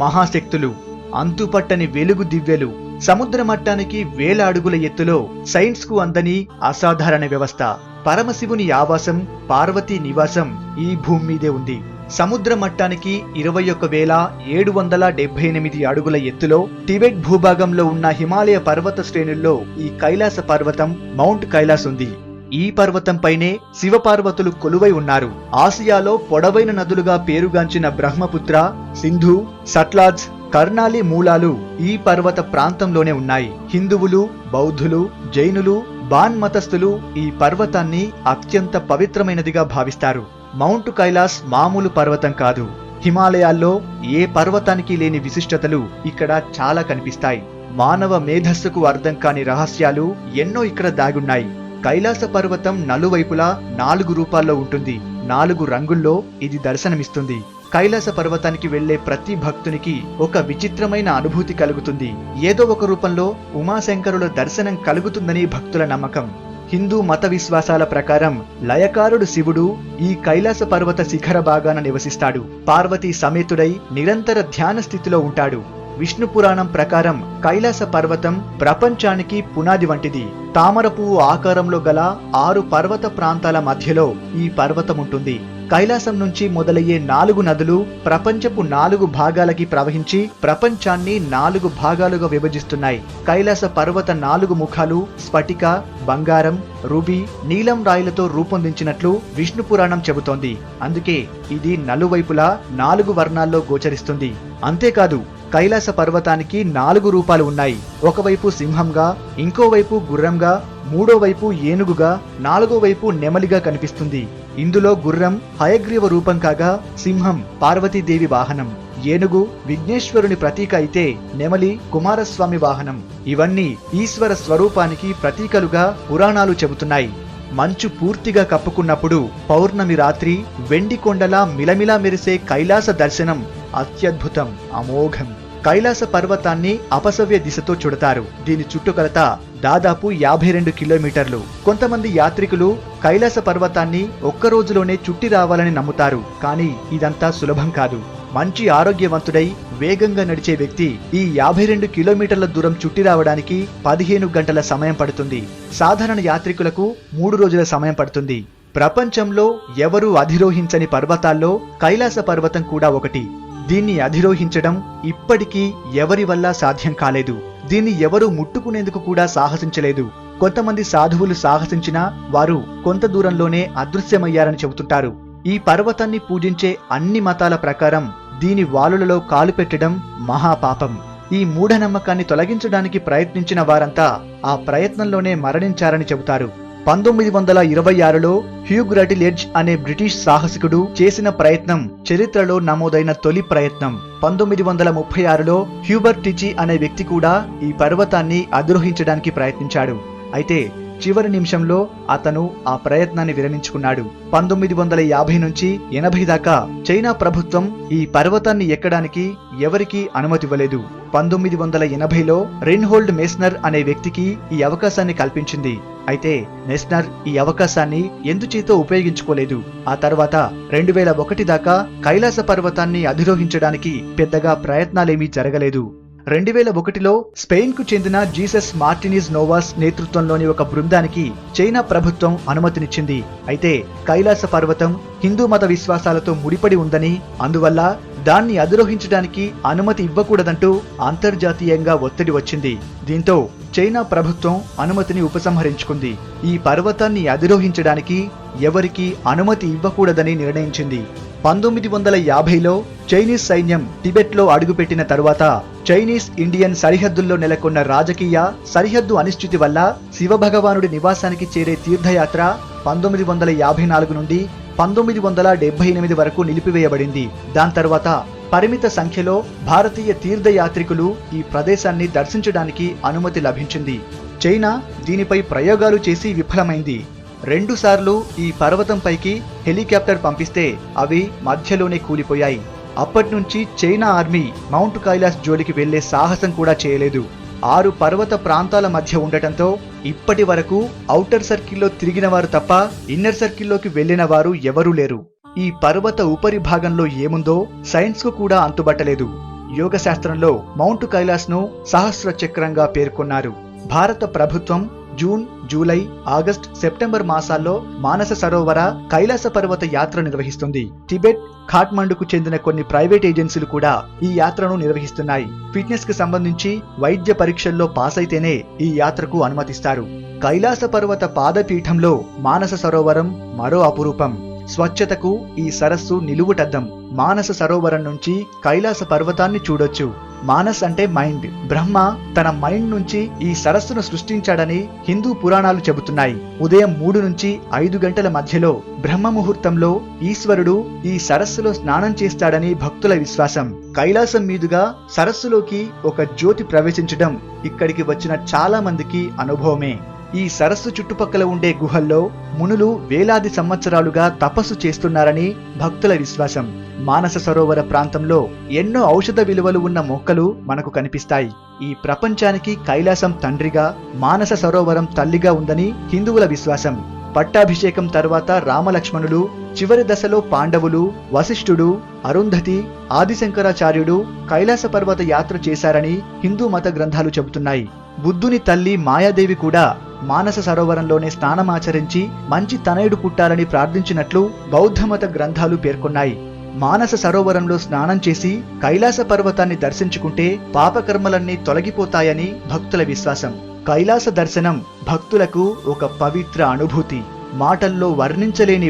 మహాశక్తులు, అంతుపట్టని వెలుగు దివ్యలు, సముద్ర మట్టానికి వేల అడుగుల ఎత్తులో సైన్స్ కు అందని అసాధారణ వ్యవస్థ, పరమశివుని ఆవాసం, పార్వతీ నివాసం ఈ భూమి మీదే ఉంది. సముద్ర మట్టానికి 21,778 అడుగుల ఎత్తులో టిబెట్ భూభాగంలో ఉన్న హిమాలయ పర్వత శ్రేణుల్లో ఈ కైలాస పర్వతం మౌంట్ కైలాస్ ఉంది. ఈ పర్వతంపైనే శివపార్వతులు కొలువై ఉన్నారు. ఆసియాలో పొడవైన నదులుగా పేరుగాంచిన బ్రహ్మపుత్ర, సింధు, సట్లాజ్, కర్నాలి మూలాలు ఈ పర్వత ప్రాంతంలోనే ఉన్నాయి. హిందువులు, బౌద్ధులు, జైనులు, బాన్ మతస్థులు ఈ పర్వతాన్ని అత్యంత పవిత్రమైనదిగా భావిస్తారు. మౌంట్ కైలాస్ మామూలు పర్వతం కాదు. హిమాలయాల్లో ఏ పర్వతానికి లేని విశిష్టతలు ఇక్కడ చాలా కనిపిస్తాయి. మానవ మేధస్సుకు అర్థం కాని రహస్యాలు ఎన్నో ఇక్కడ దాగున్నాయి. కైలాస పర్వతం నలువైపులా 4 రూపాల్లో ఉంటుంది. 4 రంగుల్లో ఇది దర్శనమిస్తుంది. కైలాస పర్వతానికి వెళ్లే ప్రతి భక్తునికి ఒక విచిత్రమైన అనుభూతి కలుగుతుంది. ఏదో ఒక రూపంలో ఉమాశంకరుల దర్శనం కలుగుతుందని భక్తుల నమ్మకం. హిందూ మత విశ్వాసాల ప్రకారం లయకారుడు శివుడు ఈ కైలాస పర్వత శిఖర భాగాన నివసిస్తాడు. పార్వతీ సమేతుడై నిరంతర ధ్యాన స్థితిలో ఉంటాడు. విష్ణు పురాణం ప్రకారం కైలాస పర్వతం ప్రపంచానికి పునాది వంటిది. తామర పువ్వు ఆకారంలో గల 6 పర్వత ప్రాంతాల మధ్యలో ఈ పర్వతం ఉంటుంది. కైలాసం నుంచి మొదలయ్యే 4 నదులు ప్రపంచపు 4 భాగాలకి ప్రవహించి ప్రపంచాన్ని 4 భాగాలుగా విభజిస్తున్నాయి. కైలాస పర్వత 4 ముఖాలు స్ఫటిక, బంగారం, రూబీ, నీలం రాయిలతో రూపొందించినట్లు విష్ణు పురాణం చెబుతోంది. అందుకే ఇది నలువైపులా 4 వర్ణాల్లో గోచరిస్తుంది. అంతేకాదు, కైలాస పర్వతానికి 4 రూపాలు ఉన్నాయి. ఒకవైపు సింహంగా, ఇంకోవైపు గుర్రంగా, మూడో వైపు ఏనుగుగా, 4వ వైపు నెమలిగా కనిపిస్తుంది. ఇందులో గుర్రం హయగ్రీవ రూపం కాగా, సింహం పార్వతీదేవి వాహనం, ఏనుగు విఘ్నేశ్వరుని ప్రతీక అయితే నెమలి కుమారస్వామి వాహనం. ఇవన్నీ ఈశ్వర స్వరూపానికి ప్రతీకలుగా పురాణాలు చెబుతున్నాయి. మంచు పూర్తిగా కప్పుకున్నప్పుడు పౌర్ణమి రాత్రి వెండి కొండలా మిలమిలా మెరిసే కైలాస దర్శనం అత్యద్భుతం, అమోఘం. కైలాస పర్వతాన్ని అపసవ్య దిశతో చుడతారు. దీని చుట్టుకొలత దాదాపు 52 కిలోమీటర్లు. కొంతమంది యాత్రికులు కైలాస పర్వతాన్ని ఒక్క రోజులోనే చుట్టి రావాలని నమ్ముతారు. కానీ ఇదంతా సులభం కాదు. మంచి ఆరోగ్యవంతుడై వేగంగా నడిచే వ్యక్తి ఈ 52 కిలోమీటర్ల దూరం చుట్టి రావడానికి 15 గంటల సమయం పడుతుంది. సాధారణ యాత్రికులకు 3 రోజుల సమయం పడుతుంది. ప్రపంచంలో ఎవరూ అధిరోహించని పర్వతాల్లో కైలాస పర్వతం కూడా ఒకటి. దీన్ని అధిరోహించడం ఇప్పటికీ ఎవరి వల్ల సాధ్యం కాలేదు. దీన్ని ఎవరూ ముట్టుకునేందుకు కూడా సాహసించలేదు. కొంతమంది సాధువులు సాహసించినా వారు కొంత దూరంలోనే అదృశ్యమయ్యారని చెబుతుంటారు. ఈ పర్వతాన్ని పూజించే అన్ని మతాల ప్రకారం దీని వాలులలో కాలు పెట్టడం మహాపాపం. ఈ మూఢనమ్మకాన్ని తొలగించడానికి ప్రయత్నించిన వారంతా ఆ ప్రయత్నంలోనే మరణించారని చెబుతారు. 1926లో హ్యూగ్ రటిల్ఎడ్జ్ అనే బ్రిటిష్ సాహసికుడు చేసిన ప్రయత్నం చరిత్రలో నమోదైన తొలి ప్రయత్నం. 1936లో హ్యూబర్ట్ టిచి అనే వ్యక్తి కూడా ఈ పర్వతాన్ని అధిరోహించడానికి ప్రయత్నించాడు. అయితే చివరి నిమిషంలో అతను ఆ ప్రయత్నాన్ని విరమించుకున్నాడు. 1950 నుంచి 80 దాకా చైనా ప్రభుత్వం ఈ పర్వతాన్ని ఎక్కడానికి ఎవరికీ అనుమతివ్వలేదు. 1980లో రెయిన్హోల్డ్ మెస్నర్ అనే వ్యక్తికి ఈ అవకాశాన్ని కల్పించింది. అయితే మెస్నర్ ఈ అవకాశాన్ని ఎందుచేతో ఉపయోగించుకోలేదు. ఆ తర్వాత 2001 దాకా కైలాస పర్వతాన్ని అధిరోహించడానికి పెద్దగా ప్రయత్నాలేమీ జరగలేదు. 2001లో స్పెయిన్ కు చెందిన జీసస్ మార్టినిజ్ నోవాస్ నేతృత్వంలోని ఒక బృందానికి చైనా ప్రభుత్వం అనుమతినిచ్చింది. అయితే కైలాస పర్వతం హిందూ మత విశ్వాసాలతో ముడిపడి ఉందని, అందువల్ల దాన్ని అధిరోహించడానికి అనుమతి ఇవ్వకూడదంటూ అంతర్జాతీయంగా ఒత్తిడి వచ్చింది. దీంతో చైనా ప్రభుత్వం అనుమతిని ఉపసంహరించుకుంది. ఈ పర్వతాన్ని అధిరోహించడానికి ఎవరికీ అనుమతి ఇవ్వకూడదని నిర్ణయించింది. 1950లో చైనీస్ సైన్యం టిబెట్లో అడుగుపెట్టిన తరువాత చైనీస్ ఇండియన్ సరిహద్దుల్లో నెలకొన్న రాజకీయ సరిహద్దు అనిశ్చితి వల్ల శివభగవానుడి నివాసానికి చేరే తీర్థయాత్ర 1954 నుండి 1978 వరకు నిలిపివేయబడింది. దాని తర్వాత పరిమిత సంఖ్యలో భారతీయ తీర్థయాత్రికులు ఈ ప్రదేశాన్ని దర్శించడానికి అనుమతి లభించింది. చైనా దీనిపై ప్రయోగాలు చేసి విఫలమైంది. 2 సార్లు ఈ పర్వతంపైకి హెలికాప్టర్ పంపిస్తే అవి మధ్యలోనే కూలిపోయాయి. అప్పట్నుంచి చైనా ఆర్మీ మౌంట్ కైలాస్ జోలికి వెళ్లే సాహసం కూడా చేయలేదు. 6 పర్వత ప్రాంతాల మధ్య ఉండటంతో ఇప్పటి వరకు ఔటర్ సర్కిల్లో తిరిగిన వారు తప్ప ఇన్నర్ సర్కిల్లోకి వెళ్లిన వారు ఎవరూ లేరు. ఈ పర్వత ఉపరి భాగంలో ఏముందో సైన్స్ కు కూడా అంతుబట్టలేదు. యోగ శాస్త్రంలో మౌంట్ కైలాస్ను సహస్ర చక్రంగా పేర్కొన్నారు. భారత ప్రభుత్వం జూన్, జూలై, ఆగస్ట్, సెప్టెంబర్ మాసాల్లో మానస సరోవర కైలాస పర్వత యాత్ర నిర్వహిస్తుంది. టిబెట్, ఖాట్మండుకు చెందిన కొన్ని ప్రైవేట్ ఏజెన్సీలు కూడా ఈ యాత్రను నిర్వహిస్తున్నాయి. ఫిట్నెస్ కి సంబంధించి వైద్య పరీక్షల్లో పాస్ అయితేనే ఈ యాత్రకు అనుమతిస్తారు. కైలాస పర్వత పాదపీఠంలో మానస సరోవరం మరో అపురూపం. స్వచ్ఛతకు ఈ సరస్సు నిలువుటద్దం. మానస సరోవరం నుంచి కైలాస పర్వతాన్ని చూడొచ్చు. మానస్ అంటే మైండ్. బ్రహ్మ తన మైండ్ నుంచి ఈ సరస్సును సృష్టించాడని హిందూ పురాణాలు చెబుతున్నాయి. ఉదయం 3 నుంచి 5 గంటల మధ్యలో బ్రహ్మ ముహూర్తంలో ఈశ్వరుడు ఈ సరస్సులో స్నానం చేస్తాడని భక్తుల విశ్వాసం. కైలాసం మీదుగా సరస్సులోకి ఒక జ్యోతి ప్రవేశించడం ఇక్కడికి వచ్చిన చాలా మందికి అనుభవమే. ఈ సరస్సు చుట్టుపక్కల ఉండే గుహల్లో మునులు వేలాది సంవత్సరాలుగా తపస్సు చేస్తున్నారని భక్తుల విశ్వాసం. మానస సరోవర ప్రాంతంలో ఎన్నో ఔషధ విలువలు ఉన్న మొక్కలు మనకు కనిపిస్తాయి. ఈ ప్రపంచానికి కైలాసం తండ్రిగా, మానస సరోవరం తల్లిగా ఉందని హిందువుల విశ్వాసం. పట్టాభిషేకం తర్వాత రామలక్ష్మణులు, చివరి దశలో పాండవులు, వశిష్ఠుడు, అరుంధతి, ఆదిశంకరాచార్యుడు కైలాస పర్వత యాత్ర చేశారని హిందూ మత గ్రంథాలు చెబుతున్నాయి. బుద్ధుని తల్లి మాయాదేవి కూడా మానస సరోవరంలోనే స్నానమాచరించి మంచి తనయుడు పుట్టాలని ప్రార్థించినట్లు బౌద్ధమత గ్రంథాలు పేర్కొన్నాయి. మానస సరోవరంలో స్నానం చేసి కైలాస పర్వతాన్ని దర్శించుకుంటే పాపకర్మలన్నీ తొలగిపోతాయని భక్తుల విశ్వాసం. కైలాస దర్శనం భక్తులకు ఒక పవిత్ర అనుభూతి. మాటల్లో వర్ణించలేని